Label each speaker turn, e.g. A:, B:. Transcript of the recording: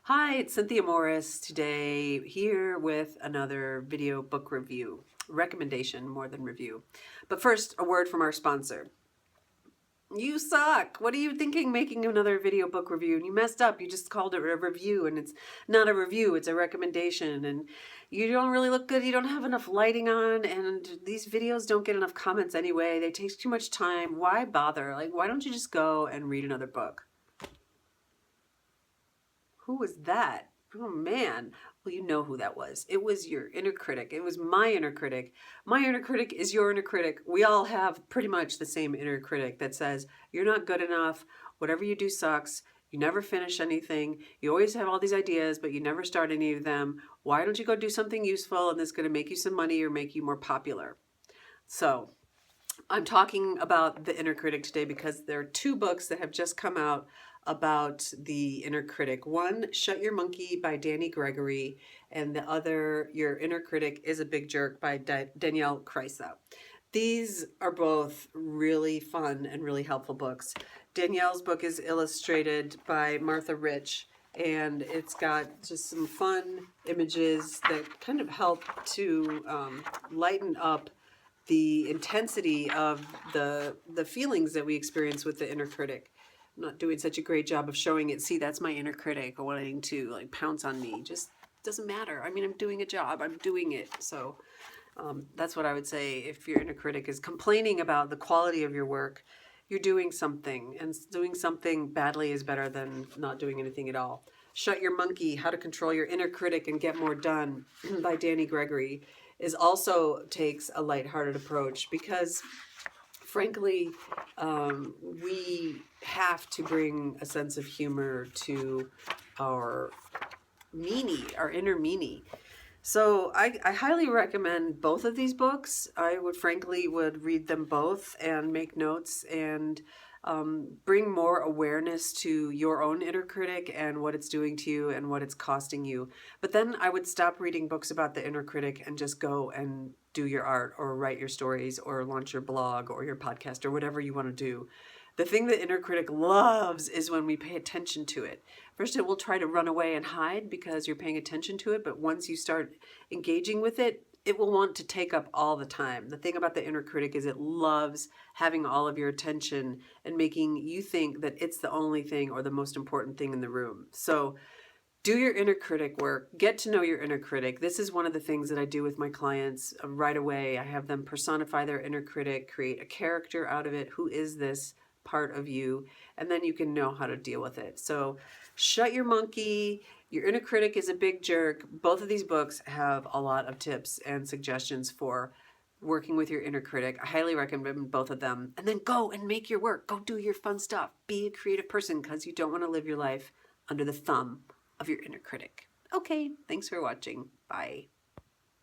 A: Hi, it's Cynthia Morris today, here with another video book review. Recommendation more than review. But first, a word from our sponsor. You suck! What are you thinking making another video book review? And you messed up. You just called it a review, and it's not a review, it's a recommendation. And you don't really look good. You don't have enough lighting on, and these videos don't get enough comments anyway. They take too much time. Why bother? Why don't you just go and read another book? Who was that? Oh man. Well, you know who that was. It was your inner critic. It was my inner critic. My inner critic is your inner critic. We all have pretty much the same inner critic that says, you're not good enough. Whatever you do sucks. You never finish anything. You always have all these ideas, but you never start any of them. Why don't you go do something useful and that's going to make you some money or make you more popular? So I'm talking about the inner critic today because there are two books that have just come out about the inner critic. One, Shut Your Monkey by Danny Gregory, and the other, Your Inner Critic is a Big Jerk by Danielle Kreisa. These are both really fun and really helpful books. Danielle's book is illustrated by Martha Rich, and it's got just some fun images that kind of help to lighten up the intensity of the feelings that we experience with the inner critic. I'm not doing such a great job of showing it. See, that's my inner critic wanting to pounce on me. Just doesn't matter. I mean, I'm doing a job. I'm doing it. So that's what I would say. If your inner critic is complaining about the quality of your work, you're doing something, and doing something badly is better than not doing anything at all. Shut Your Monkey, How to Control Your Inner Critic and Get More Done by Danny Gregory also takes a lighthearted approach because frankly, we have to bring a sense of humor to our our inner meanie. So I highly recommend both of these books. I would read them both and make notes and bring more awareness to your own inner critic and what it's doing to you and what it's costing you. But then I would stop reading books about the inner critic and just go and do your art or write your stories or launch your blog or your podcast or whatever you want to do. The thing the inner critic loves is when we pay attention to it. First, it will try to run away and hide because you're paying attention to it, but once you start engaging with it, it will want to take up all the time. The thing about the inner critic is it loves having all of your attention and making you think that it's the only thing or the most important thing in the room. So do your inner critic work. Get to know your inner critic. This is one of the things that I do with my clients right away. I have them personify their inner critic, create a character out of it. Who is this part of you? And then you can know how to deal with it. So Shut Your Monkey, Your Inner Critic is a Big Jerk. Both of these books have a lot of tips and suggestions for working with your inner critic. I highly recommend both of them. And then go and make your work. Go do your fun stuff. Be a creative person because you don't want to live your life under the thumb of your inner critic. Okay, thanks for watching. Bye.